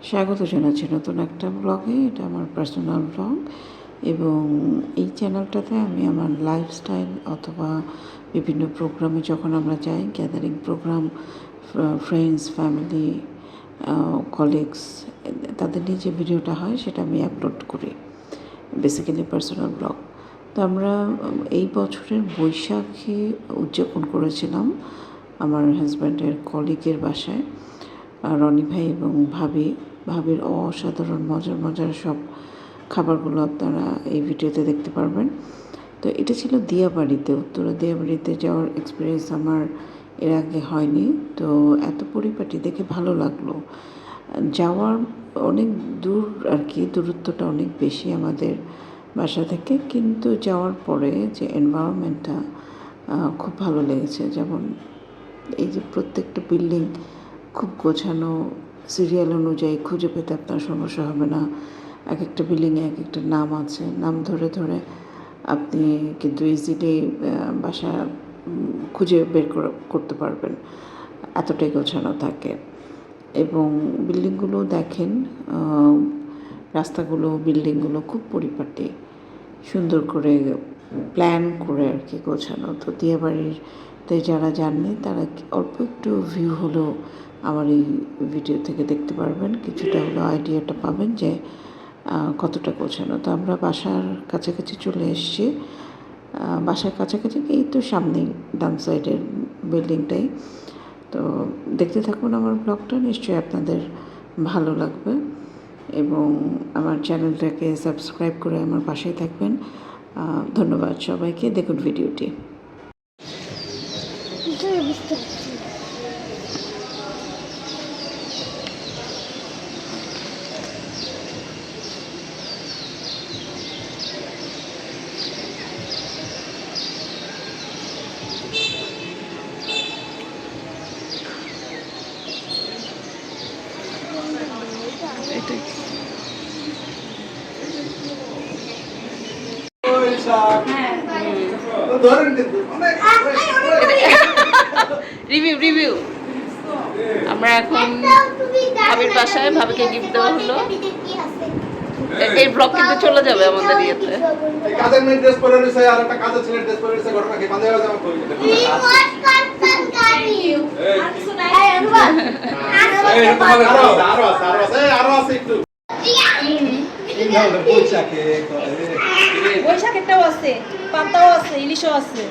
স্বাগত জানাচ্ছি নতুন একটা ব্লগে। এটা আমার পার্সোনাল ব্লগ এবং এই চ্যানেলটাতে আমি আমার লাইফস্টাইল অথবা বিভিন্ন প্রোগ্রামে যখন আমরা যাই, gathering programme, friends, family, colleagues, তাদের নিয়ে যে ভিডিওটা হয় সেটা আমি আপলোড করি, বেসিক্যালি পার্সোনাল ব্লগ। তো আমরা এই বছরের বৈশাখী উদযাপন করেছিলাম আমার হাজব্যান্ডের কলিগের বাসায়। রনি ভাই এবং ভাবির অসাধারণ মজার মজার সব খাবারগুলো আপনারা এই ভিডিওতে দেখতে পারবেন। তো এটা ছিল দিয়াবাড়িতে, উত্তরা দিয়াবাড়িতে যাওয়ার এক্সপিরিয়েন্স আমার এর আগে হয়নি। তো এত পরিপাটি দেখে ভালো লাগলো। যাওয়ার অনেক দূর আর কি, দূরত্বটা অনেক বেশি আমাদের বাসা থেকে, কিন্তু যাওয়ার পরে যে এনভায়রনমেন্টটা খুব ভালো লেগেছে। যেমন এই যে প্রত্যেকটা বিল্ডিং খুব গোছানো, সিরিয়াল অনুযায়ী খুঁজে পেতে আপনার সমস্যা হবে না। এক একটা বিল্ডিংয়ে এক একটা নাম আছে, নাম ধরে ধরে আপনি কিন্তু ইজিলি বাসা খুঁজে বের করতে পারবেন, এতটাই গোছানো থাকে। এবং বিল্ডিংগুলো দেখেন, রাস্তাগুলো, বিল্ডিংগুলো খুব পরিপাটি, সুন্দর করে প্ল্যান করে আর কি গোছানো। তো দিয়াবাড়িতে যারা যাননি তারা অল্প একটু ভিউ হলেও আমার এই ভিডিও থেকে দেখতে পারবেন, কিছুটা হলো আইডিয়াটা পাবেন যে কতটা গোছানো। তো আমরা বাসার কাছাকাছি চলে এসেছি। বাসার কাছাকাছি এই তো সামনেই ডান সাইডের বিল্ডিংটাই। তো দেখতে থাকুন আমার ব্লগটা, নিশ্চয়ই আপনাদের ভালো লাগবে এবং আমার চ্যানেলটাকে সাবস্ক্রাইব করে আমার পাশেই থাকবেন। ধন্যবাদ সবাইকে। দেখুন ভিডিওটি। রিভিউ আমরা এখন ভাবির বাসায়, ভাবিকে গিফট দেওয়া হলো। এই ব্লগ কিন্তু চলে যাবে আমাদের ইয়েতে। কাজের মেয়ে ড্রেস পরে রয়েছে আর একটা কাজের ছেলে ড্রেস পরে রয়েছে, ঘটনা কি পাঞ্জাবি জামা পরে রয়েছে। আরো আছে একটু বৈশাখেরটাও আছে, পাতাও আছে, ইলিশও আছে।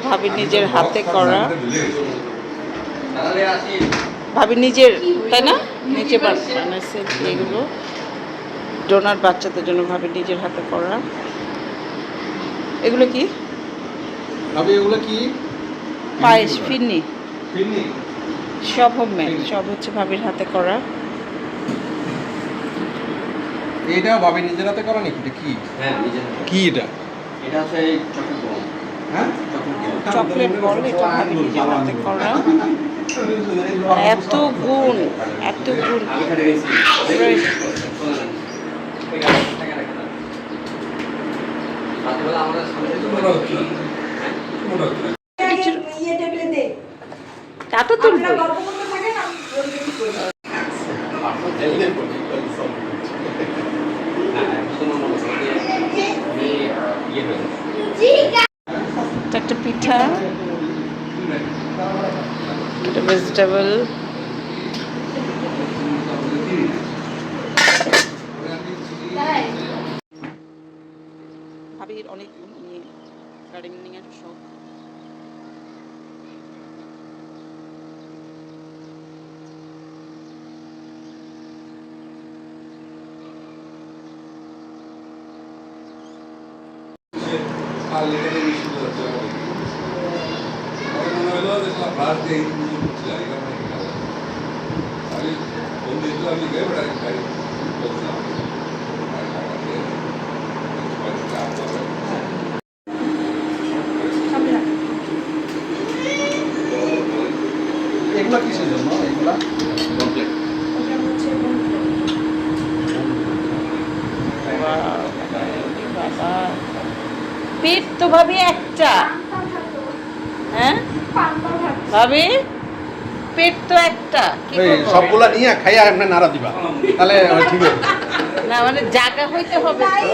ভাবি নিজের হাতে করা, ভাবি নিজের, তাই না, নিজে বানাইছে এগুলো ডোনার বাচ্চাদের জন্য। ভাবি নিজের হাতে করা। এগুলো কি ভাবি? এগুলো কি? পায়েস, ফিরনি, ফিরনি, সব হোমমেড, সব হচ্ছে ভাবির হাতে করা। এইটাও ভাবি নিজের হাতে করা নাকি? এটা কি? হ্যাঁ, নিজের হাতে। কি এটা? এটা হচ্ছে চকলেট বল। হ্যাঁ, চকলেট বল, এটা ভাবি নিজের হাতে করা। এত গুণ, এত গুণ। আমি খালি গেছি। রাত্রিবেলা আমরা তা তো তুলবো। একটা পিঠা, একটা ভেজিটেবল, ভাবির অনেক গার্ডেনিং এর শখ। এগুলো কিসের জন্য? এগুলা কমপ্লিট। বাবা, পেট তো ভাবি একটা, হ্যাঁ ভাবি পেট তো একটা কি এই করবো? সবগুলা নিয়ে খাইয়া এমনি নাড়া দিবা তাহলে ঠিক আছে না মানে জায়গা হইতে হবে তো।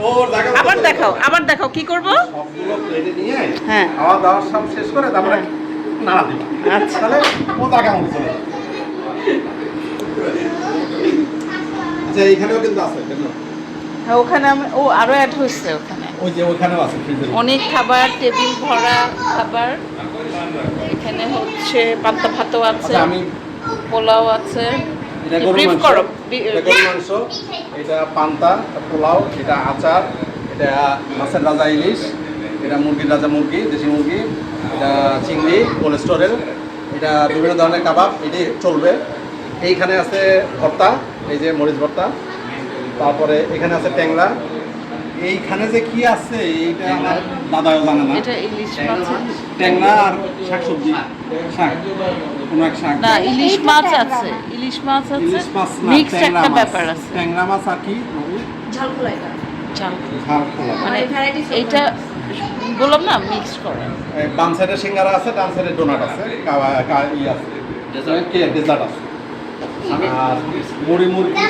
ওর জায়গা মতো আবার করে দেখাও দাও। আবার দেখাও কি করব? সবগুলো প্লেটে নিয়ে হ্যাঁ। খাওয়া দাওয়া সব শেষ করে তারপরে নাড়া দিবা আচ্ছা। তাহলে ও জায়গা মতো চলে যাবে। আচ্ছা এইখানেও কিন্তু আছে দেখো হ্যাঁ ওখানে ও আরো অ্যাড হয়েছে ওখানে ওই যে ওখানেও আছে ফ্রিজের অনেক খাবার, টেবিল ভরা খাবার। এখানে হচ্ছে পান্তা ভাতও আছে, আচ্ছা আমি পোলাও আছে। এটা গরুর ব্রিফ মাংস করো। এটা গরুর মাংস এটা পান্তা পোলাও এটা আচার এটা মাছের রাজা ইলিশ এটা মুরগির রাজা মুরগি দেশি মুরগি এটা চিংড়ি কোলেস্টোরেল এটা বিভিন্ন ধরনের কাবাব এটি চলবে এইখানে আছে ভর্তা এই যে মরিচ ভর্তা তারপরে এখানে আছে ট্যাংরা এইখানে যে কি আছে এইটা আমার দাদাও জানে না এটা ইলিশ মাছ। ট্যাংরা আর শাকসবজি শাক কোনো এক শাক না ইলিশ মাছ আছে, ইলিশ মাছ আছে, ইলিশ মাছ না মিক্সড ট্যাংরা একটা মাছ। ব্যাপার আছে। ট্যাংরা মাছ আর কি ঝাল খোলা এটা ঝাল ঝাল খোলা মানে varieties of এইটা বললাম না মিক্স করা। এই বাম সাইডে সিঙ্গারা আছে ডান সাইডে ডোনাট আছে ই আছে ডেজার্ট আছে আর মুড়ি মুরগি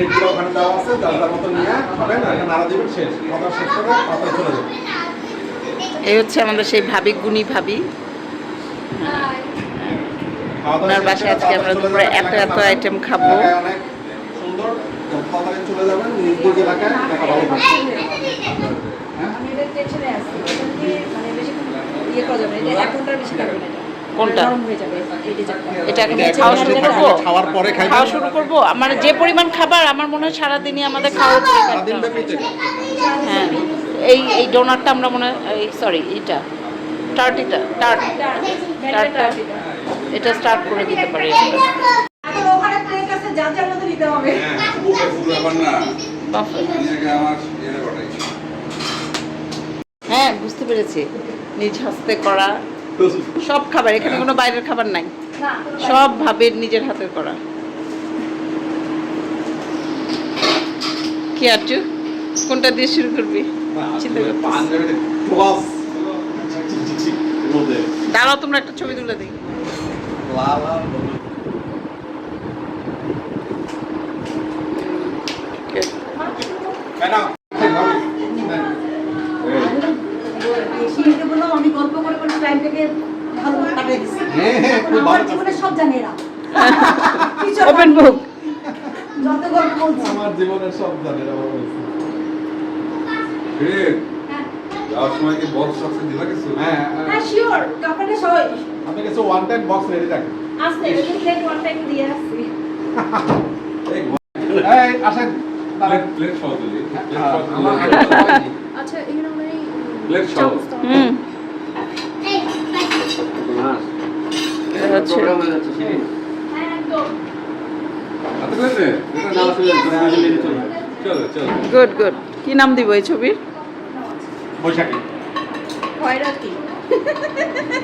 এগুলো ওখানে দেওয়া আছে যার যার মতো নিয়ে খাবেন আর এটা নাড়া দিবেন শেষ খাবার শেষ করে পাতায় চলে যাবে এই হচ্ছে আমাদের সেই ভাবি গুণী ভাবি। খাওয়া দাওয়া ওনার শেষ বাসায় করে আজকে আমরা তারপরে চলে দুপুরে যাবেন এত এলাকায় এত পাবেন। আইটেম খাবো। এলাকায় অনেক সুন্দর তাড়াতাড়ি চলে যাবেন নিজ নিজ এলাকায় দেখা ভালো থাকবে আমি এটার টেনশনে আছি মানে বেশি ইয়ে করা যাবে না, এটা 1 ঘন্টার বেশি লাগবে না এটা। কোনটা? নরম হয়ে যাবে এই ডেজার্টটা। এটা এটা খাওয়া এখন শুরু যেটা করবো? খাওয়ার পরে খাইবেন খাওয়া শুরু করবো? আমার যে পরিমাণ খাবার আমার মনে হয় সারাদিনই আমাদের খাওয়া উচিত। সারাদিন ব্যাপীতে হ্যাঁ এই ডোনাটটা আমরা মনে হয় সরি এইটা টার্টিটা টার্ট টার্টটা এটা স্টার্ট করে দিতে পারি আমরা। এখন ওখানে প্লেট আছে যার যার মতো নিতে হবে। হ্যাঁ বুঝতে পেরেছি, নিজ হস্তে করা সব খাবার, এখানে কোনো বাইরের খাবার নাই, না সব ভাবের নিজের হাতের করা। কি আরজু কোনটা দিয়ে শুরু করবি? চিন্তা করতেছি। দাঁড়াও তোমরা একটা ছবি তুলে দিই। শিল্পীকে বললাম আমি গল্প করে করে টাইমটাকে ভালো কাটিয়ে দিচ্ছি। আমার জীবনে সব জানে এরা। কিছু ওপেন বুক। যত গল্প বলছি। আমার জীবনের সব জানে আমার বলছে। যাওয়ার সময় কি বক্স টক্স দিলা কিছু? হ্যাঁ হ্যাঁ শিওর কাপড়ে সবাই আমি কিছু ওয়ান টাইম বক্স রেডি রাখি আসতে ওই প্লেট ওয়ান টাইম দিয়ে আসছি। এই আসেন প্লেট সহ দিলি। আমার আচ্ছা এখানে আমরা এই প্লেট সহ। হুম মাছ আচ্ছা প্রোগ্রাম হয়ে যাচ্ছে সেই হ্যাঁ একদম হাতে করে নে। এটা না আসলে চলো চলো চলো। Good good. কি নাম দিব এই ছবির? বৈশাখী খয়রাতি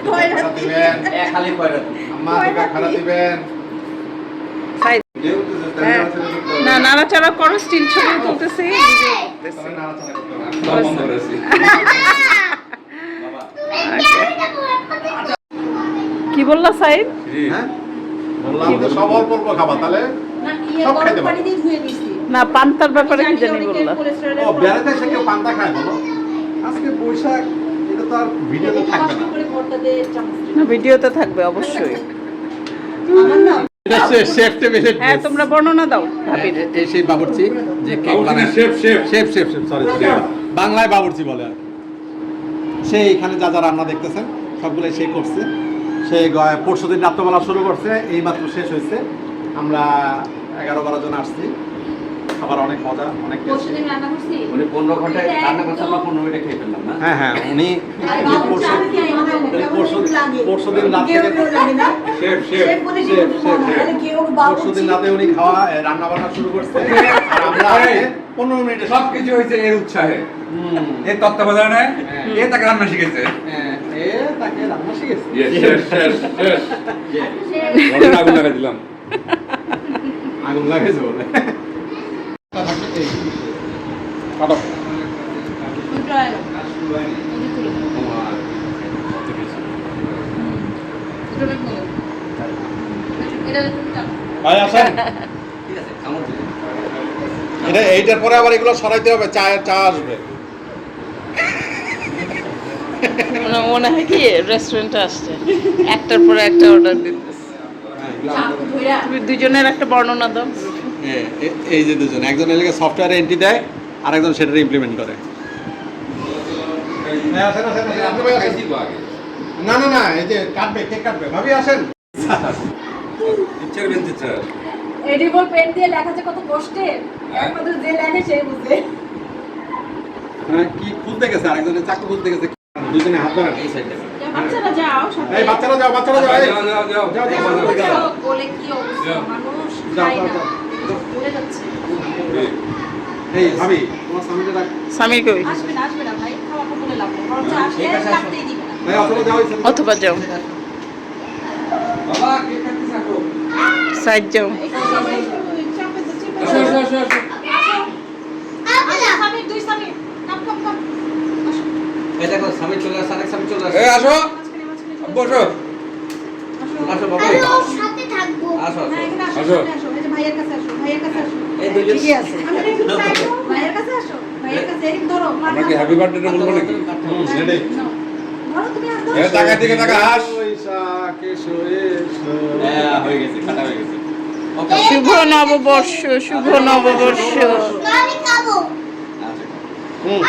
খারা দিবেন খালি কয়রাত আম্মা দিবা খারা দিবেন সাইড যেহেতু যে হ্যাঁ না নাড়াচাড়া করো, স্টিল ছবি তুলতেছি ভিডিও করতেছি। তাহলে নাড়াচাড়া করতে হবে। সব বন্ধ করেছি। কি বললা সাইড? হ্যাঁ বললাম যে সব অল্প অল্প খাবা তাহলে না ইয়ে সব গরম খাইতে পানি দিয়ে ধুয়ে দিছি। না পান্তার ব্যাপারে কি জানি অনেকে বললা? কোলেস্টেরলের ও বেড়াতে এসে কেউ পান্তা খায় বলো আজকে বৈশাখ এটা তো আর ভিডিওতে থাকবে না করে ভর্তা দিয়ে চামচ দিয়ে। না ভিডিওতে থাকবে অবশ্যই। আমার না এটা শেফ টেবিলে হ্যাঁ তোমরা বর্ণনা দাও ভাবির। এই সেই বাবুর্চি যে কেক বানায় chef chef chef chef chef sorry বাংলায় বাবুর্চি বলে আর কি। সে এখানে যা যা রান্না দেখতেছেন সবগুলোই সে করছে সে পরশুদিন রাত্রবেলা শুরু করছে এই মাত্র শেষ হয়েছে আমরা 11-12 জন আসছি খাবার অনেক মজা অনেক টেস্টি পরশুদিন রান্না করছি। উনি 15 ঘন্টায় রান্না করতে আমরা 15 মিনিটে খেয়ে ফেললাম না। হ্যাঁ হ্যাঁ উনি পরশুদিন রাত কেউ থেকে কেউ জানে না শেফ শেফ শেফ বলে শেফ, শেফ শেফ। মানে কেউ বাবু পরশুদিন রাতে উনি খাওয়া রান্না বান্না শুরু করছে আর আমরা আজকে 15 মিনিটে সব কিছু হয়েছে এর উৎসাহে। এর তত্ত্বাবধানে এ তাকে রান্না শিখেছে। এ তাকে রান্না শিখেছে শেষ শেষ শেষ। ঘরে আগুন লাগাই দিলাম। আগুন লাগাইছে বলে কাটো দুটো আলো। দুটো বেশ ভালো। ভাই আসেন। ঠিক আছে কামড় দিলে এটা এইটার পরে আবার এগুলো সরাইতে হবে, চা আসবে। মনে হয় কি রেস্টুরেন্টে আসছে, একটার পরে একটা অর্ডার দিতেছে। তুমি দুজনের একটা বর্ণনা দাও। এই যে দুজন, একজন এলাকা সফটওয়্যারে এন্ট্রি দেয় আর একজন সেটা ইমপ্লিমেন্ট করে। না না না, এই যে কাটবে, কেক কাটবে, ভাবি আসেন। ইচ্ছা করে দিচ্ছে এডিবল পেন দিয়ে লেখা যে কত কষ্টের, একমাত্র যে লেখে সে বুঝে। হ্যাঁ, কি খুলতে গেছে, আরেকজনের চাকু খুলতে গেছে, দুজনে হাত ধরে। এই সাইডে বাচ্চারা যাও এই বাচ্চারা যাও, বাচ্চারা যাও, এই যাও। বলে কি অবস্থা, মানুষ যাও, খায় যাও, না, যাও। পড়ে যাচ্ছে। এই ভাবি, তোমার স্বামীকে ডাক। স্বামী কই? আসবে না ভাই, খাওয়া বলে লাভ নেই, বরঞ্চ আসলে কাটতেই দিবে না। এই অথবা যাও, অথবা যাও, বাবা কেক কাটতে থাকো সাইড যাও। আসো আসো আসো আসো স্বামীর দুই স্বামী, কাপ কাপ কাপ। আসো, এই দেখো স্বামী চলে আসে, আরেক স্বামী চলে আসে। এই আসো মাঝখানে বসো আসো বাবা আমি ওর সাথে থাকবো। আসো আসো হ্যাঁ, এখানে আসো, আসো। সামনে আসো। এই যে ভাইয়ের কাছে আসো, ভাইয়ের কাছে আসো। এই দুইজন ঠিকই আছে। ভাইয়ের কাছে আসো, ভাইয়ের কাছে এরকম ধরো। আমরা কি হ্যাপি বার্থডে বলবো নাকি রেডি। ধরো তুমি হাত এ ধরো। টাকা দিকে টাকা হাস বৈশাখ এসো এসো। হ্যাঁ হয়ে গেছে কাটা হয়ে গেছে ওকে শুভ নববর্ষ, শুভ নববর্ষ। আমি খাবো। আচ্ছা হুম।